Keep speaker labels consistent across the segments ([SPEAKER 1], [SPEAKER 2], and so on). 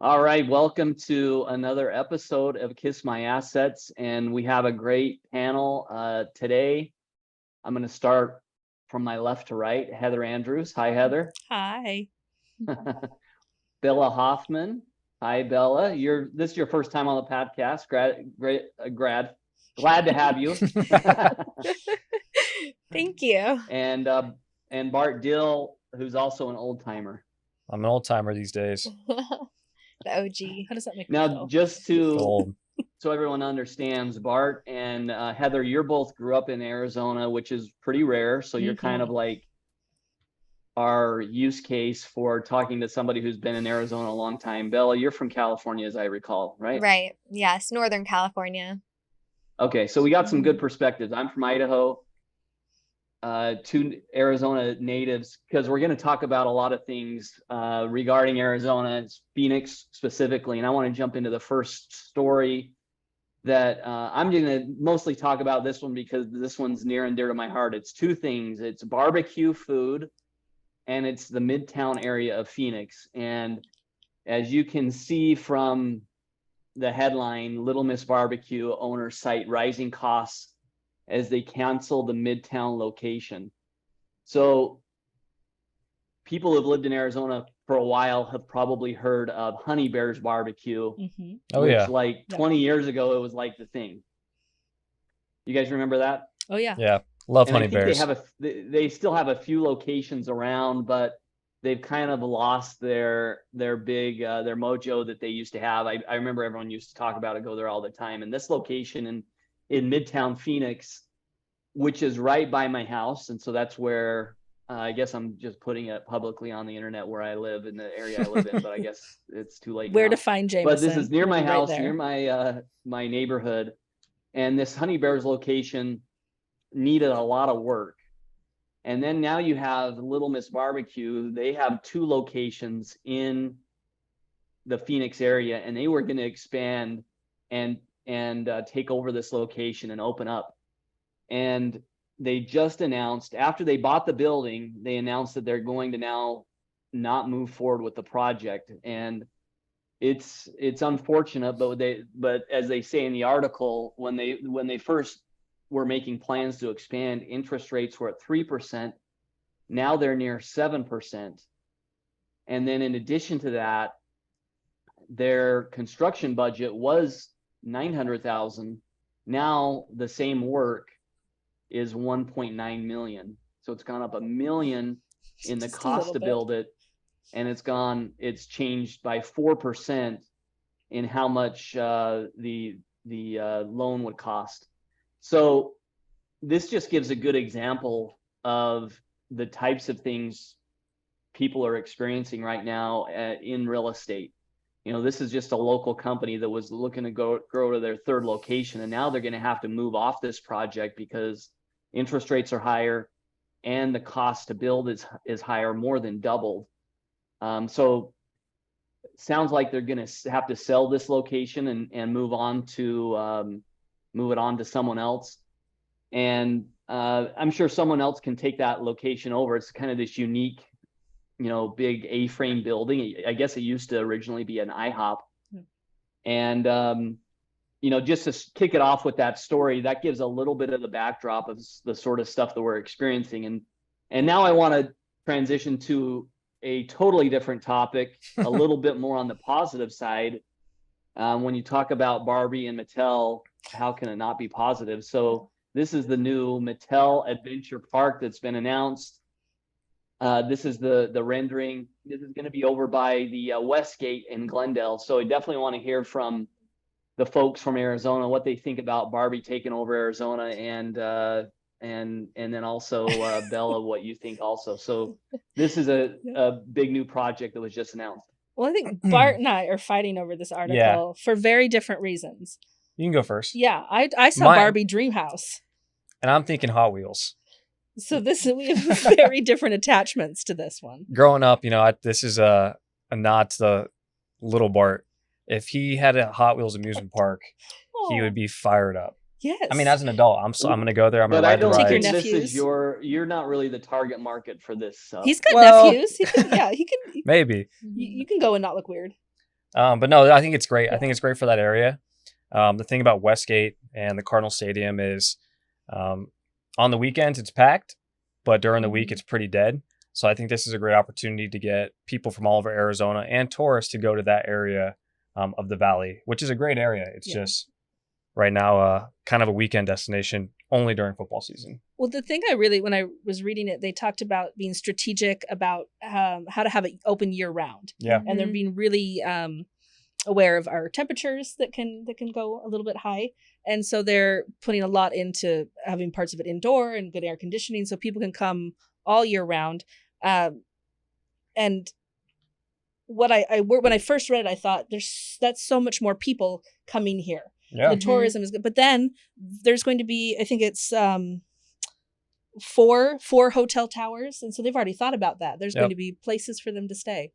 [SPEAKER 1] All right, welcome to another episode of Kiss My Assets, and we have a great panel today. I'm going to start from my left to right. Heather Andrews. Hi, Heather.
[SPEAKER 2] Hi.
[SPEAKER 1] Bella Hoffman. Hi, Bella. This is your first time on the podcast. Glad to have you.
[SPEAKER 2] Thank you.
[SPEAKER 1] And Bart Dill, who's also an old timer.
[SPEAKER 3] I'm an old timer these days.
[SPEAKER 2] The OG. How does that make me
[SPEAKER 1] Now,
[SPEAKER 2] feel?
[SPEAKER 1] just
[SPEAKER 3] Old.
[SPEAKER 1] so everyone understands, Bart and Heather, you're both grew up in Arizona, which is pretty rare. So you're kind of like our use case for talking to somebody who's been in Arizona a long time. Bella, you're from California, as I recall, right?
[SPEAKER 4] Right. Yes. Northern California.
[SPEAKER 1] Okay. So we got some good perspectives. I'm from Idaho. Two Arizona natives, because we're going to talk about a lot of things regarding Arizona, Phoenix specifically. And I want to jump into the first story that I'm going to mostly talk about this one because this one's near and dear to my heart. It's two things. It's barbecue food and it's the Midtown area of Phoenix. And as you can see from the headline, Little Miss Barbecue owners cite rising costs as they cancel the Midtown location. So people who have lived in Arizona for a while have probably heard of Honey Bear's Barbecue.
[SPEAKER 3] Oh, yeah.
[SPEAKER 1] Like 20 years ago, it was like the thing. You guys remember that?
[SPEAKER 2] Oh, yeah.
[SPEAKER 3] Yeah. Love
[SPEAKER 1] And
[SPEAKER 3] Honey
[SPEAKER 1] I think
[SPEAKER 3] Bears.
[SPEAKER 1] they still have a few locations around, but they've kind of lost their big their mojo that they used to have. I remember everyone used to talk about it, go there all the time. And this location in Midtown Phoenix, which is right by my house. And so that's where I guess I'm just putting it publicly on the internet where I live in the area I live in, but I guess it's too late
[SPEAKER 2] Where
[SPEAKER 1] now.
[SPEAKER 2] to find Jameson.
[SPEAKER 1] But this is near my house,
[SPEAKER 2] right
[SPEAKER 1] near my neighborhood. And this Honey Bear's location needed a lot of work. And then now you have Little Miss Barbecue. They have two locations in the Phoenix area, and they were going to expand and take over this location and open up. And they just announced, after they bought the building, they announced that they're going to now not move forward with the project. And it's unfortunate, but as they say in the article, when they first were making plans to expand, interest rates were at 3%. Now they're near 7%. And then in addition to that, their construction budget was $900,000. Now the same work is $1.9 million. So it's gone up $1 million in the cost to build it. And it's changed by 4% in how much the loan would cost. So this just gives a good example of the types of things people are experiencing right now in real estate. You know, this is just a local company that was looking to grow to their third location, and now they're going to have to move off this project because interest rates are higher and the cost to build is higher, more than doubled. So it sounds like they're going to have to sell this location and move it on to someone else. And I'm sure someone else can take that location over. It's kind of this unique, big A-frame building. I guess it used to originally be an IHOP. And, just to kick it off with that story, that gives a little bit of the backdrop of the sort of stuff that we're experiencing. And now I want to transition to a totally different topic, a little bit more on the positive side. When you talk about Barbie and Mattel, how can it not be positive? So this is the new Mattel Adventure Park that's been announced. This is the rendering. This is going to be over by the Westgate in Glendale. So I definitely want to hear from the folks from Arizona what they think about Barbie taking over Arizona, and then also Bella, what you think also. So this is a big new project that was just announced.
[SPEAKER 2] Well, I think Bart and I are fighting over this article for very different reasons.
[SPEAKER 3] You can go first.
[SPEAKER 2] Yeah, I saw Barbie Dreamhouse.
[SPEAKER 3] And I'm thinking Hot Wheels.
[SPEAKER 2] So we have very different attachments to this one.
[SPEAKER 3] Growing up, this is a nod to the little Bart. If he had a Hot Wheels amusement park, he would be fired up.
[SPEAKER 2] Yes.
[SPEAKER 3] I mean, as an adult, I'm going to go there. I'm going to ride the rides.
[SPEAKER 1] But I don't think this is you're not really the target market for this.
[SPEAKER 2] He's got nephews. He can.
[SPEAKER 3] Maybe.
[SPEAKER 2] You can go and not look weird.
[SPEAKER 3] But no, I think it's great. I think it's great for that area. The thing about Westgate and the Cardinal Stadium is on the weekends it's packed, but during the week it's pretty dead. So I think this is a great opportunity to get people from all over Arizona and tourists to go to that area of the valley, which is a great area. It's just right now kind of a weekend destination only during football season.
[SPEAKER 2] Well, the thing when I was reading it, they talked about being strategic about how to have it open year round.
[SPEAKER 3] Yeah.
[SPEAKER 2] And they're being really aware of our temperatures that can go a little bit high. And so they're putting a lot into having parts of it indoor and good air conditioning so people can come all year round. And what when I first read it, I thought that's so much more people coming here.
[SPEAKER 3] Yeah.
[SPEAKER 2] The tourism is good. But then there's going to be, I think it's 4 hotel towers. And so they've already thought about that. There's going to be places for them to stay.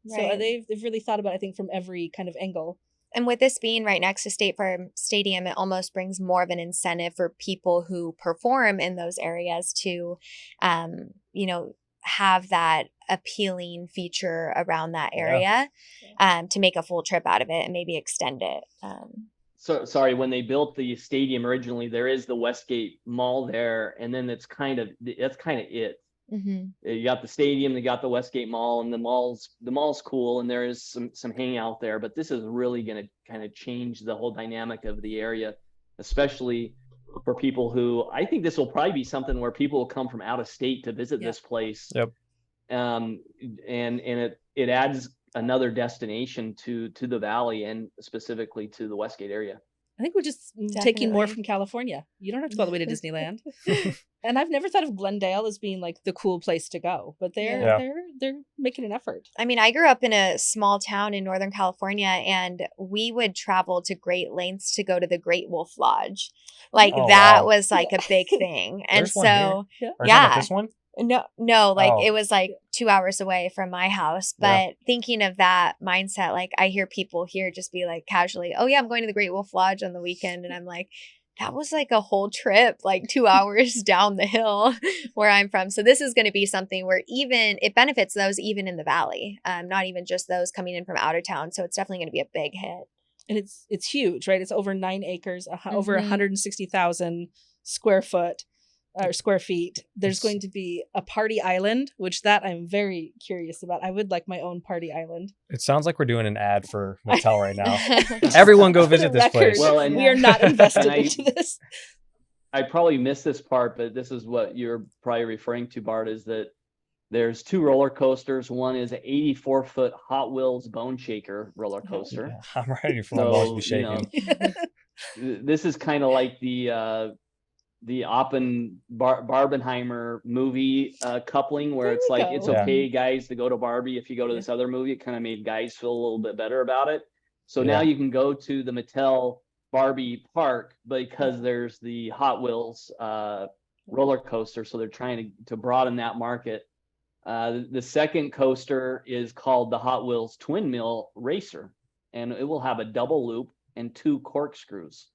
[SPEAKER 4] Right.
[SPEAKER 2] So they've really thought about, I think, from every kind of angle.
[SPEAKER 4] And with this being right next to State Farm Stadium, it almost brings more of an incentive for people who perform in those areas to, have that appealing feature around that area to make a full trip out of it and maybe extend it.
[SPEAKER 1] So sorry, when they built the stadium originally, there is the Westgate Mall there, and then that's kind of it.
[SPEAKER 4] Mm-hmm.
[SPEAKER 1] You got the stadium, you got the Westgate Mall, and the mall's cool, and there is some hangout there. But this is really going to kind of change the whole dynamic of the area, especially for people who I think this will probably be something where people will come from out of state to visit this place.
[SPEAKER 3] Yep.
[SPEAKER 1] And it adds another destination to the valley and specifically to the Westgate area.
[SPEAKER 2] I think we're just taking more from California. You don't have to go all the way to Disneyland. And I've never thought of Glendale as being like the cool place to go, but they're making an effort.
[SPEAKER 4] I mean, I grew up in a small town in Northern California, and we would travel to great lengths to go to the Great Wolf Lodge. Like was like a big thing. And so,
[SPEAKER 3] this one?
[SPEAKER 4] No, it was like 2 hours away from my house. But thinking of that mindset, like I hear people here just be like casually, oh yeah, I'm going to the Great Wolf Lodge on the weekend. And I'm like, that was like a whole trip, like 2 hours down the hill where I'm from. So this is going to be something where even it benefits those even in the valley, not even just those coming in from out of town. So it's definitely going to be a big hit.
[SPEAKER 2] And it's huge, right? It's over 9 acres, over 160,000 square feet. There's going to be a party island, which that I'm very curious about. I would like my own party island.
[SPEAKER 3] It sounds like we're doing an ad for Mattel right now. Everyone go visit this place.
[SPEAKER 1] Well, and
[SPEAKER 2] we are not invested into this.
[SPEAKER 1] I probably missed this part, but this is what you're probably referring to, Bart, is that there's 2 roller coasters. One is an 84-foot Hot Wheels Bone Shaker roller coaster.
[SPEAKER 3] Yeah, I'm ready for my balls to be shaking.
[SPEAKER 1] This is kind of like the Barbenheimer movie coupling, where it's like it's okay, guys, to go to Barbie. If you go to this other movie, it kind of made guys feel a little bit better about it. So now you can go to the Mattel Barbie park because there's the Hot Wheels roller coaster. So they're trying to broaden that market. The second coaster is called the Hot Wheels Twin Mill Racer, and it will have a double loop and 2 corkscrews.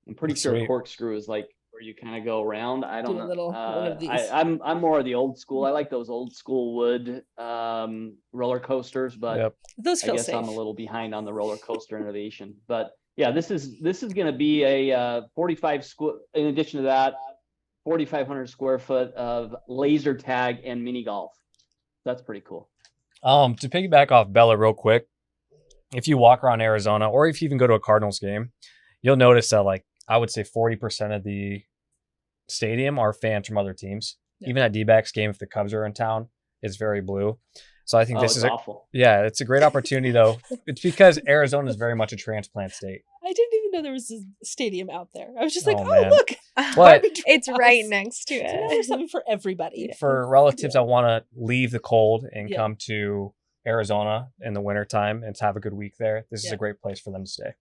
[SPEAKER 1] I'm pretty sure a corkscrew is like where you kind of go around. I don't know.
[SPEAKER 2] One of these.
[SPEAKER 1] I'm more of the old school. I like those old school wood roller coasters, but
[SPEAKER 2] those feel
[SPEAKER 1] I guess
[SPEAKER 2] safe.
[SPEAKER 1] I'm a little behind on the roller coaster innovation. But yeah, this is going to be a 45 in addition to that, 4,500 square foot of laser tag and mini golf. That's pretty cool.
[SPEAKER 3] To piggyback off Bella real quick, if you walk around Arizona or if you even go to a Cardinals game, you'll notice that like I would say 40% of the stadium are fans from other teams. Even at D-backs game, if the Cubs are in town, it's very blue. So I think this is
[SPEAKER 1] awful.
[SPEAKER 3] It's a great opportunity though. It's because Arizona is very much a transplant state.
[SPEAKER 2] I didn't even know there was a stadium out there. I was just like,
[SPEAKER 3] man.
[SPEAKER 2] Look,
[SPEAKER 3] but
[SPEAKER 4] it's right next to
[SPEAKER 2] So now
[SPEAKER 4] it.
[SPEAKER 2] there's something for everybody.
[SPEAKER 3] For relatives that want to leave the cold and come to Arizona in the wintertime and to have a good week there, this is a great place for them to stay.